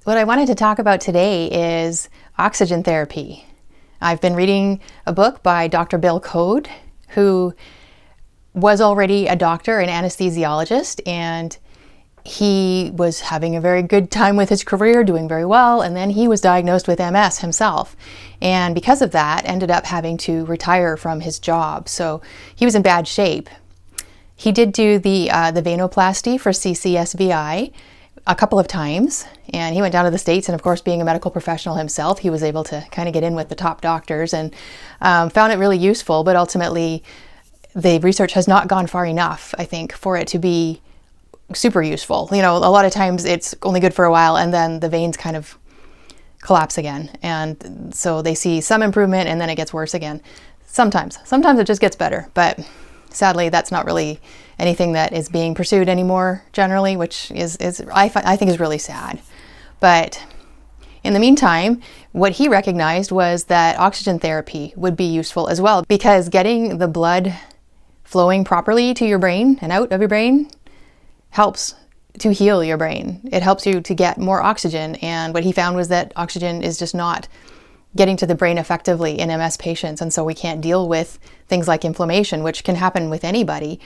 What I wanted to talk about today is oxygen therapy. I've been reading a book by Dr. Bill Code, who was already a doctor and anesthesiologist, and he was having a very good time with his career, doing very well, and then he was diagnosed with MS himself. And because of that, ended up having to retire from his job. So he was in bad shape. He did do the venoplasty for CCSVI a couple of times, and he went down to the States, and of course, being a medical professional himself, he was able to kind of get in with the top doctors and found it really useful, but ultimately the research has not gone far enough, I think, for it to be super useful. You know, a lot of times it's only good for a while and then the veins kind of collapse again, and so they see some improvement and then it gets worse again. Sometimes it just gets better, but sadly that's not really anything that is being pursued anymore generally, which is I think is really sad. But in the meantime, what he recognized was that oxygen therapy would be useful as well, because getting the blood flowing properly to your brain and out of your brain helps to heal your brain. It helps you to get more oxygen, and what he found was that oxygen is just not getting to the brain effectively in MS patients, and so we can't deal with things like inflammation, which can happen with anybody,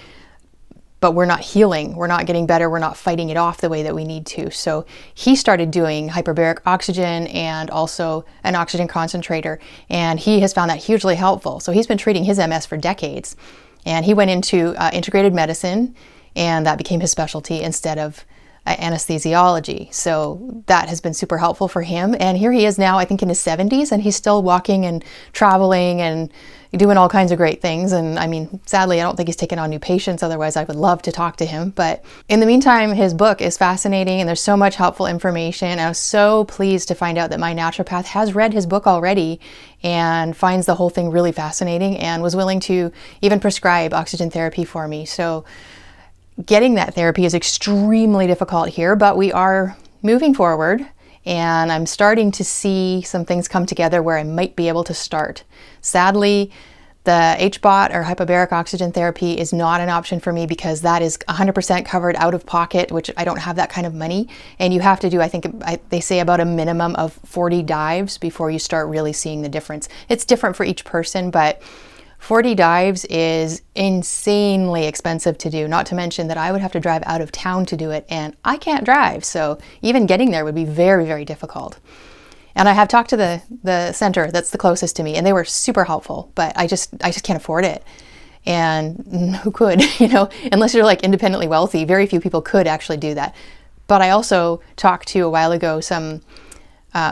but we're not healing, we're not getting better, we're not fighting it off the way that we need to. So he started doing hyperbaric oxygen and also an oxygen concentrator, and he has found that hugely helpful. So he's been treating his MS for decades, and he went into integrated medicine, and that became his specialty instead of anesthesiology. So that has been super helpful for him. And here he is now, I think in his 70s, and he's still walking and traveling and doing all kinds of great things. And I mean, sadly, I don't think he's taken on new patients. Otherwise, I would love to talk to him. But in the meantime, his book is fascinating and there's so much helpful information. I was so pleased to find out that my naturopath has read his book already and finds the whole thing really fascinating and was willing to even prescribe oxygen therapy for me. So getting that therapy is extremely difficult here, but we are moving forward, and I'm starting to see some things come together where I might be able to start. Sadly, the HBOT or hyperbaric oxygen therapy is not an option for me because that is 100% covered out of pocket, which I don't have that kind of money. And you have to do, I think they say about a minimum of 40 dives before you start really seeing the difference. It's different for each person, but 40 dives is insanely expensive to do, not to mention that I would have to drive out of town to do it, and I can't drive, so even getting there would be very, very difficult. And I have talked to the center that's the closest to me, and they were super helpful, but I just can't afford it. And who could, you know, unless you're like independently wealthy, very few people could actually do that. But I also talked to a while ago some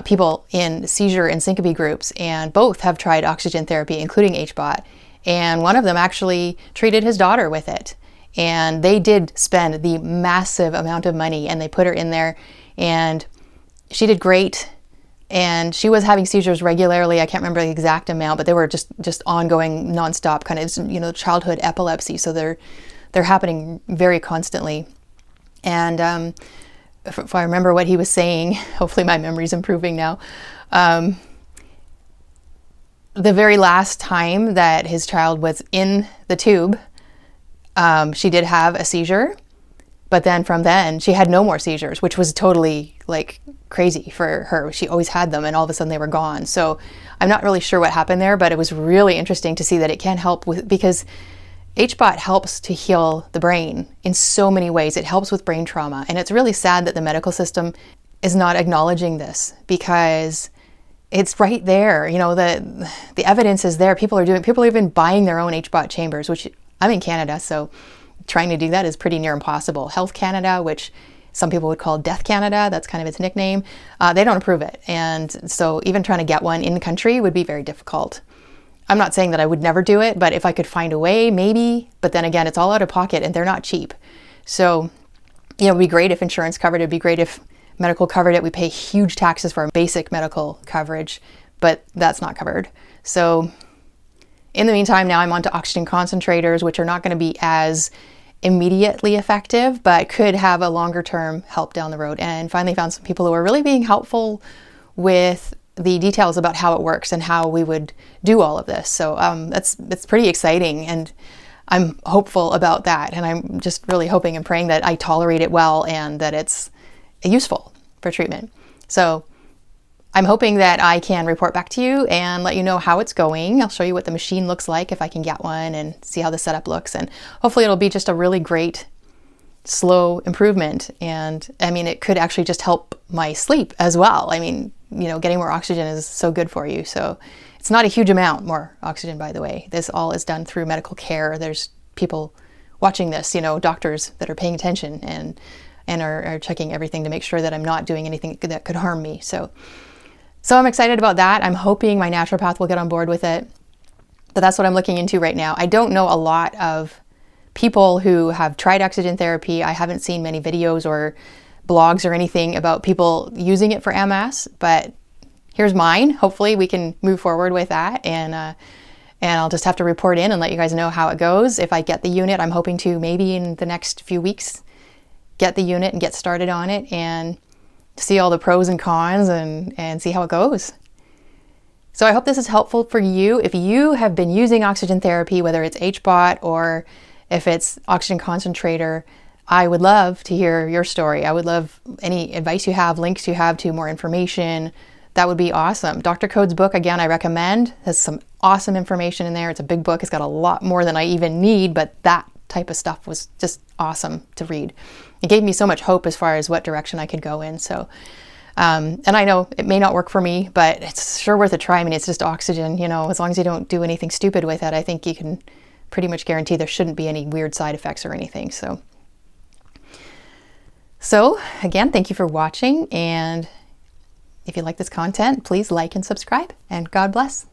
people in seizure and syncope groups, and both have tried oxygen therapy, including HBOT. And one of them actually treated his daughter with it. And they did spend the massive amount of money, and they put her in there, and she did great. And she was having seizures regularly. I can't remember the exact amount, but they were just ongoing, nonstop kind of, you know, childhood epilepsy. So they're happening very constantly. And if I remember what he was saying, hopefully my memory's improving now. The very last time that his child was in the tube, she did have a seizure, but then from then she had no more seizures, which was totally like crazy for her. She always had them and all of a sudden they were gone. So I'm not really sure what happened there, but it was really interesting to see that it can help with, because HBOT helps to heal the brain in so many ways. It helps with brain trauma. And it's really sad that the medical system is not acknowledging this, because it's right there. You know, the evidence is there. People are even buying their own HBOT chambers, which I'm in Canada, so trying to do that is pretty near impossible. Health Canada, which some people would call Death Canada, that's kind of its nickname, they don't approve it. And so even trying to get one in the country would be very difficult. I'm not saying that I would never do it, but if I could find a way, maybe. But then again, it's all out of pocket and they're not cheap. So, you know, it'd be great if insurance covered it. It'd be great if medical covered it. We pay huge taxes for our basic medical coverage, but that's not covered. So in the meantime, now I'm on to oxygen concentrators, which are not going to be as immediately effective, but could have a longer term help down the road. And finally found some people who are really being helpful with the details about how it works and how we would do all of this. So it's pretty exciting, and I'm hopeful about that. And I'm just really hoping and praying that I tolerate it well and that it's useful for treatment. So I'm hoping that I can report back to you and let you know how it's going. I'll show you what the machine looks like if I can get one and see how the setup looks. And hopefully it'll be just a really great, slow improvement. And I mean, it could actually just help my sleep as well. I mean, you know, getting more oxygen is so good for you. So it's not a huge amount more oxygen, by the way. This all is done through medical care. There's people watching this, you know, doctors that are paying attention and are checking everything to make sure that I'm not doing anything that could harm me. So I'm excited about that. I'm hoping my naturopath will get on board with it. But that's what I'm looking into right now. I don't know a lot of people who have tried oxygen therapy. I haven't seen many videos or blogs or anything about people using it for MS, but here's mine. Hopefully we can move forward with that, and I'll just have to report in and let you guys know how it goes. If I get the unit, I'm hoping to maybe in the next few weeks get the unit and get started on it and see all the pros and cons and see how it goes. So I hope this is helpful for you. If you have been using oxygen therapy, whether it's HBOT or if it's oxygen concentrator, I would love to hear your story. I would love any advice you have, links you have to more information. That would be awesome. Dr. Code's book, again, I recommend. There's some awesome information in there. It's a big book. It's got a lot more than I even need, but that type of stuff was just awesome to read. It gave me so much hope as far as what direction I could go in. So, and I know it may not work for me, but it's sure worth a try. I mean, it's just oxygen, you know, as long as you don't do anything stupid with it, I think you can pretty much guarantee there shouldn't be any weird side effects or anything. So again, thank you for watching. And if you like this content, please like and subscribe, and God bless.